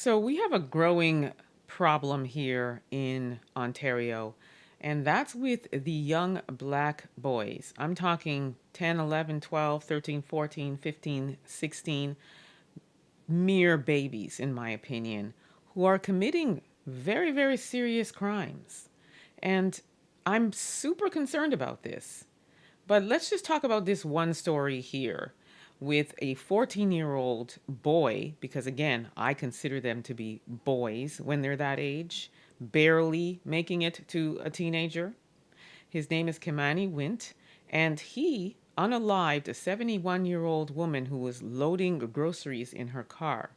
So we have a growing problem here in Ontario, and that's with the young black boys. I'm talking 10, 11, 12, 13, 14, 15, 16, mere babies, in my opinion, who are committing very, very serious crimes. And I'm super concerned about this. But let's just talk about this one story here with a 14-year-old boy, because again, I consider them to be boys when they're that age, barely making it to a teenager. His name is Kimani Wint, and he unalived a 71-year-old woman who was loading groceries in her car.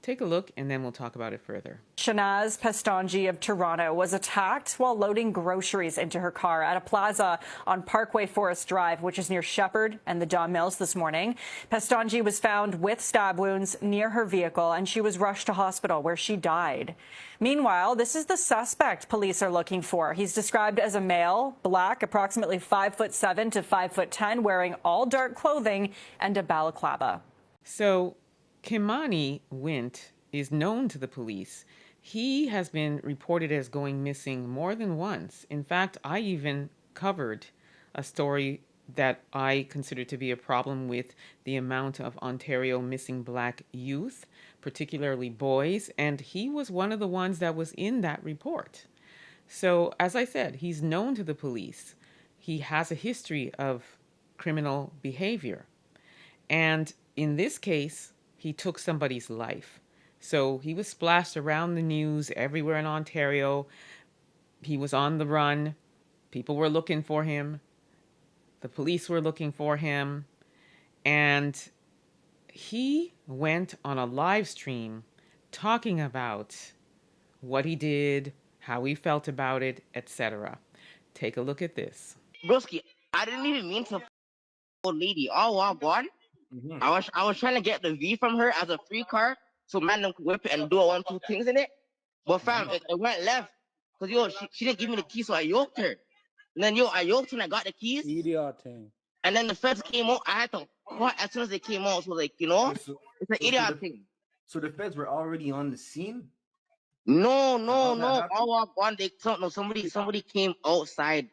Take a look, and then we'll talk about it further. Shanaz Pastanji of Toronto was attacked while loading groceries into her car at a plaza on Parkway Forest Drive, which is near Shepherd and the Don Mills this morning. Pastanji was found with stab wounds near her vehicle, and she was rushed to hospital where she died. Meanwhile, this is the suspect police are looking for. He's described as a male, black, approximately 5'7" to 5'10", wearing all dark clothing and a balaclava. So Kimani Wint is known to the police. He has been reported as going missing more than once. In fact, I even covered a story that I consider to be a problem with the amount of Ontario missing black youth, particularly boys, and he was one of the ones that was in that report. So, as I said, he's known to the police. He has a history of criminal behavior. And in this case, he took somebody's life. So he was splashed around the news everywhere in Ontario. He was on the run. People were looking for him. The police were looking for him. And he went on a live stream talking about what he did, how he felt about it, etc. Take a look at this. Broski, I didn't even mean to old lady. Oh, wow, God. I was trying to get the V from her as a free car, so man could whip it and do one, two things in it. But fam, it went left. Cause she didn't give me the keys, so I yoked her. And then I yoked her and I got the keys. Idiot thing. And then the feds came out. I had to caught as soon as they came out. So like, it's an idiot thing. So the feds were already on the scene? No. Oh, wow, God, somebody came outside,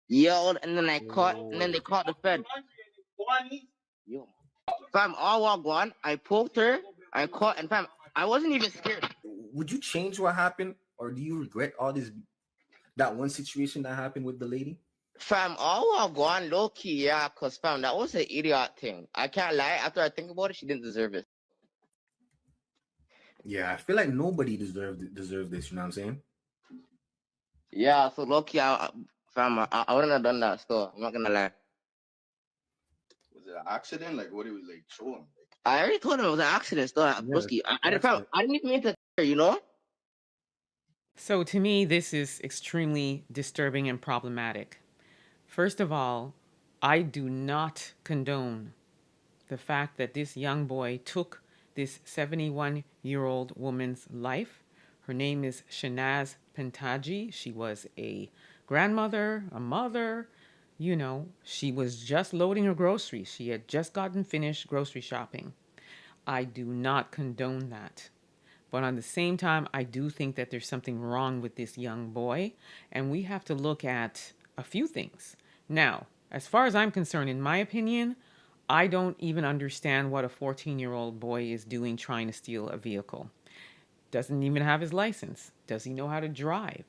yelled, and then they caught the fed. Yo. Fam, all walk on. I poked her. I caught, and fam, I wasn't even scared. Would you change what happened, or do you regret all this? That one situation that happened with the lady? Fam, all walk on, low key, yeah, cause fam, that was an idiot thing. I can't lie. After I think about it, she didn't deserve it. Yeah, I feel like nobody deserved this. You know what I'm saying? Yeah, so low key, fam, I wouldn't have done that. So I'm not gonna lie. Was it an accident? Like, what he was like showing? I already told him it was an accident. Still, I didn't even mean to, So to me, this is extremely disturbing and problematic. First of all, I do not condone the fact that this young boy took this 71-year-old woman's life. Her name is Shanaz Pentaji. She was a grandmother, a mother. She was just loading her groceries. She had just gotten finished grocery shopping. I do not condone that. But on the same time, I do think that there's something wrong with this young boy, and we have to look at a few things. Now, as far as I'm concerned, in my opinion, I don't even understand what a 14-year-old boy is doing trying to steal a vehicle. Doesn't even have his license. Does he know how to drive?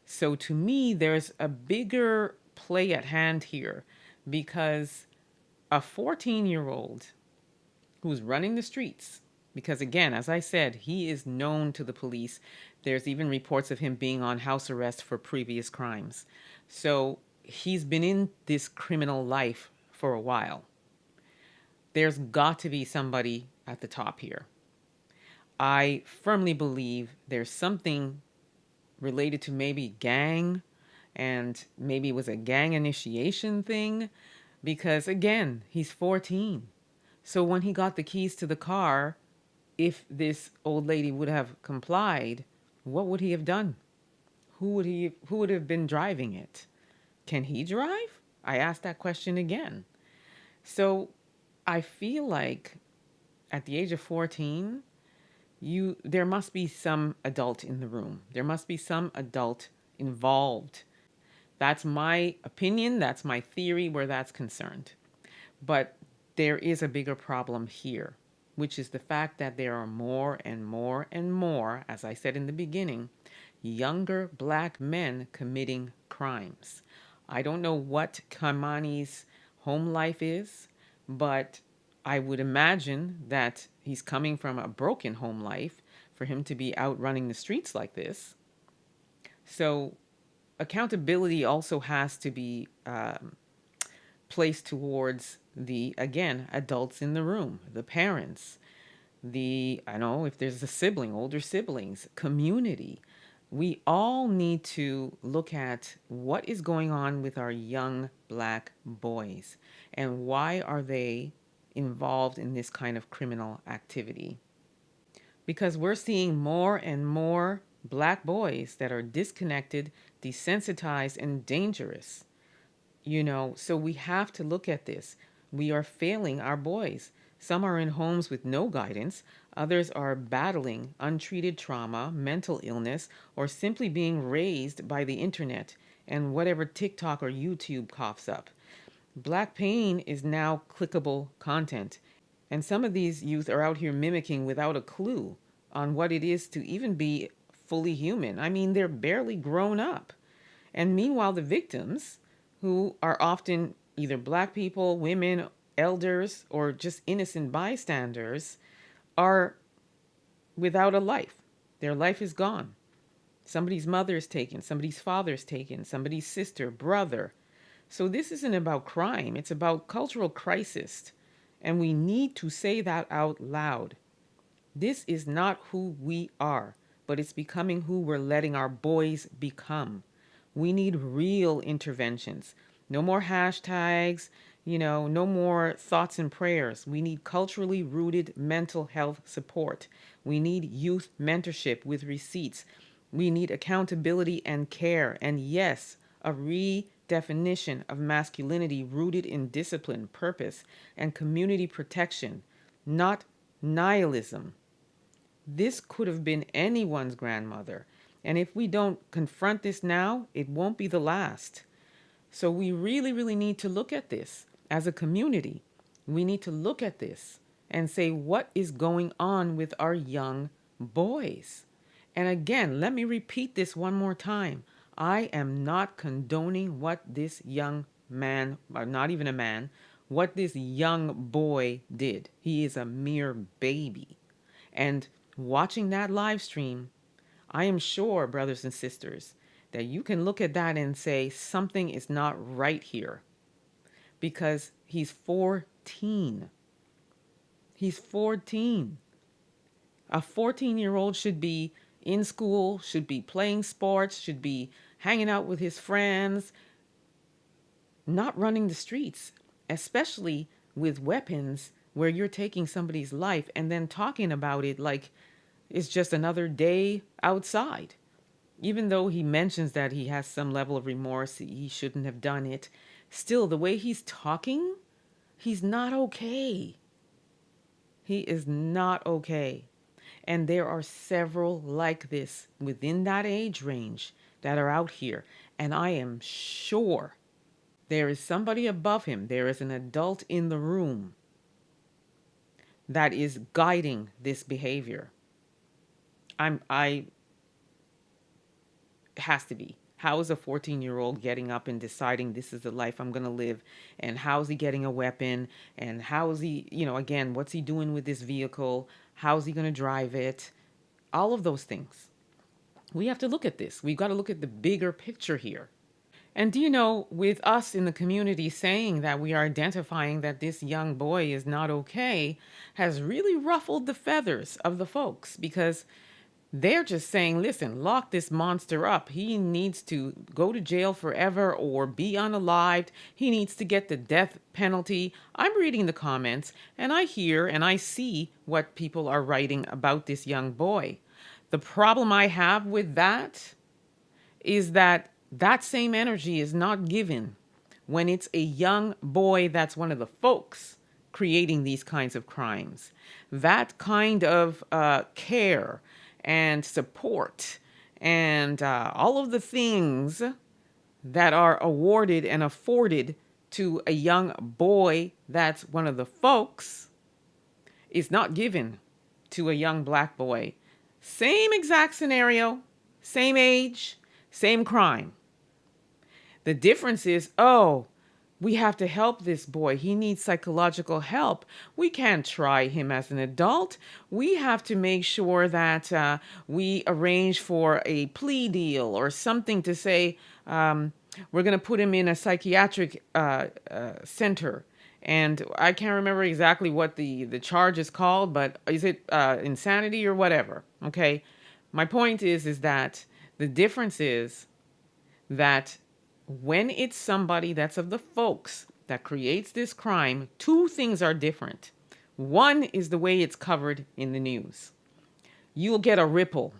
So to me, there's a bigger play at hand here, because a 14-year-old who's running the streets, because again, as I said, he is known to the police. There's even reports of him being on house arrest for previous crimes. So he's been in this criminal life for a while. There's got to be somebody at the top here. I firmly believe there's something related to maybe gang, and maybe it was a gang initiation thing, because again, he's 14. So when he got the keys to the car, if this old lady would have complied, what would he have done? Who would have been driving it? Can he drive? I asked that question again. So I feel like at the age of 14, there must be some adult in the room. There must be some adult involved. That's my opinion. That's my theory where that's concerned. But there is a bigger problem here, which is the fact that there are more and more and more, as I said in the beginning, younger black men committing crimes. I don't know what Kamani's home life is, but I would imagine that he's coming from a broken home life for him to be out running the streets like this. So accountability also has to be placed towards the, again, adults in the room, the parents, I know if there's a sibling, older siblings, community. We all need to look at what is going on with our young black boys and why are they involved in this kind of criminal activity. Because we're seeing more and more black boys that are disconnected, desensitized, and dangerous. So we have to look at this. We are failing our boys. Some are in homes with no guidance. Others are battling untreated trauma, mental illness, or simply being raised by the internet and whatever TikTok or YouTube coughs up. Black pain is now clickable content. And some of these youth are out here mimicking without a clue on what it is to even be fully human. I mean, they're barely grown up. And meanwhile, the victims, who are often either black people, women, elders, or just innocent bystanders, are without a life. Their life is gone. Somebody's mother is taken, somebody's father is taken, somebody's sister, brother. So this isn't about crime, it's about cultural crisis. And we need to say that out loud. This is not who we are, but it's becoming who we're letting our boys become. We need real interventions. No more hashtags, no more thoughts and prayers. We need culturally rooted mental health support. We need youth mentorship with receipts. We need accountability and care. And yes, a redefinition of masculinity rooted in discipline, purpose, and community protection, not nihilism. This could have been anyone's grandmother. And if we don't confront this now, it won't be the last. So we really, really need to look at this as a community. We need to look at this and say, what is going on with our young boys? And again, let me repeat this one more time. I am not condoning what this young man, or not even a man, what this young boy did. He is a mere baby. And watching that live stream, I am sure, brothers and sisters, that you can look at that and say something is not right here because he's 14. He's 14. A 14-year-old should be in school, should be playing sports, should be hanging out with his friends, not running the streets, especially with weapons where you're taking somebody's life and then talking about it like it's just another day outside. Even though he mentions that he has some level of remorse, he shouldn't have done it. Still, the way he's talking, he's not okay. He is not okay. And there are several like this within that age range that are out here. And I am sure there is somebody above him. There is an adult in the room that is guiding this behavior. It has to be. How is a 14-year-old getting up and deciding this is the life I'm going to live? And how is he getting a weapon? And how is he, again, what's he doing with this vehicle? How is he going to drive it? All of those things. We have to look at this. We've got to look at the bigger picture here. And do you know, with us in the community saying that we are identifying that this young boy is not okay, has really ruffled the feathers of the folks because they're just saying, listen, lock this monster up. He needs to go to jail forever or be unalived. He needs to get the death penalty. I'm reading the comments and I hear and I see what people are writing about this young boy. The problem I have with that is that that same energy is not given when it's a young boy that's one of the folks creating these kinds of crimes. That kind of care and support and all of the things that are awarded and afforded to a young boy that's one of the folks is not given to a young black boy. Same exact scenario, same age, same crime. The difference is, oh, we have to help this boy. He needs psychological help. We can't try him as an adult. We have to make sure that we arrange for a plea deal or something to say we're going to put him in a psychiatric center. And I can't remember exactly what the charge is called, but is it insanity or whatever? Okay. My point is that the difference is that when it's somebody that's of the folks that creates this crime, two things are different. One is the way it's covered in the news. You'll get a ripple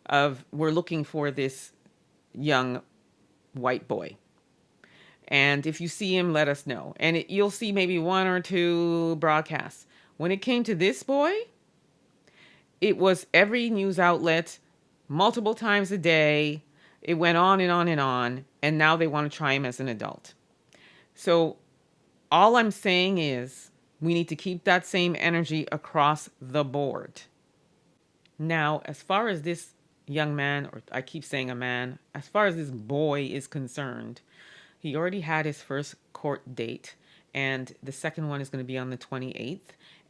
of, we're looking for this young white boy. And if you see him, let us know. And you'll see maybe one or two broadcasts. When it came to this boy, it was every news outlet, multiple times a day. It went on and on and on. And now they want to try him as an adult. So all I'm saying is we need to keep that same energy across the board. Now, as far as this young man, or I keep saying a man, as far as this boy is concerned, he already had his first court date, and the second one is going to be on the 28th,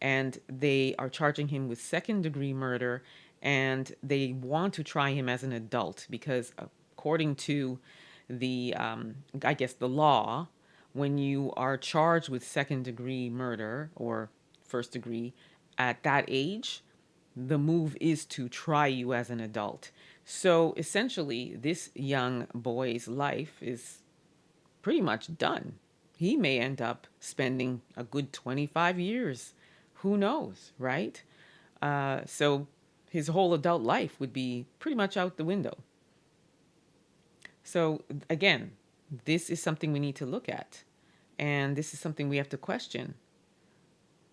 and they are charging him with second-degree murder, and they want to try him as an adult because according to the, I guess, the law, when you are charged with second-degree murder or first degree at that age, the move is to try you as an adult. So essentially, this young boy's life is pretty much done. He may end up spending a good 25 years. Who knows, right? So his whole adult life would be pretty much out the window. So again, this is something we need to look at. And this is something we have to question.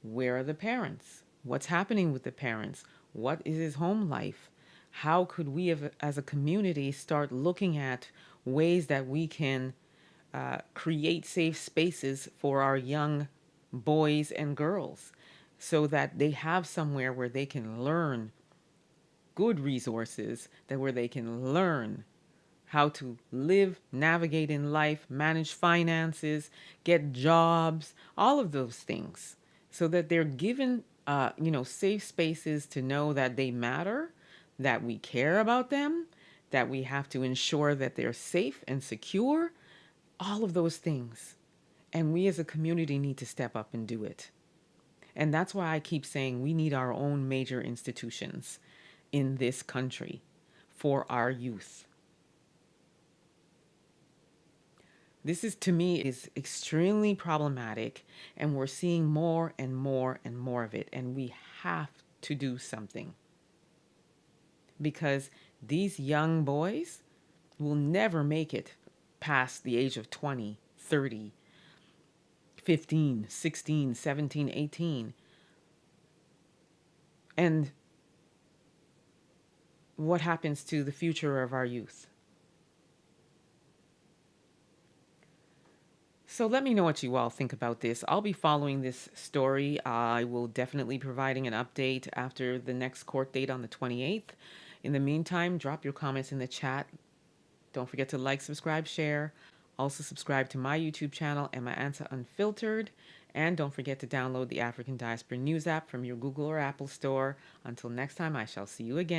Where are the parents? What's happening with the parents? What is his home life? How could we as a community start looking at ways that we can create safe spaces for our young boys and girls so that they have somewhere where they can learn good resources, where they can learn how to live, navigate in life, manage finances, get jobs, all of those things, so that they're given, safe spaces to know that they matter, that we care about them, that we have to ensure that they're safe and secure, all of those things. And we as a community need to step up and do it. And that's why I keep saying we need our own major institutions in this country for our youth. This is, to me, is extremely problematic, and we're seeing more and more and more of it, and we have to do something. Because these young boys will never make it past the age of 20, 30, 15, 16, 17, 18. And what happens to the future of our youth? So let me know what you all think about this. I'll be following this story. I will definitely be providing an update after the next court date on the 28th. In the meantime, drop your comments in the chat. Don't forget to like, subscribe, share. Also subscribe to my YouTube channel, Emma Ansah Unfiltered. And don't forget to download the African Diaspora News app from your Google or Apple store. Until next time, I shall see you again.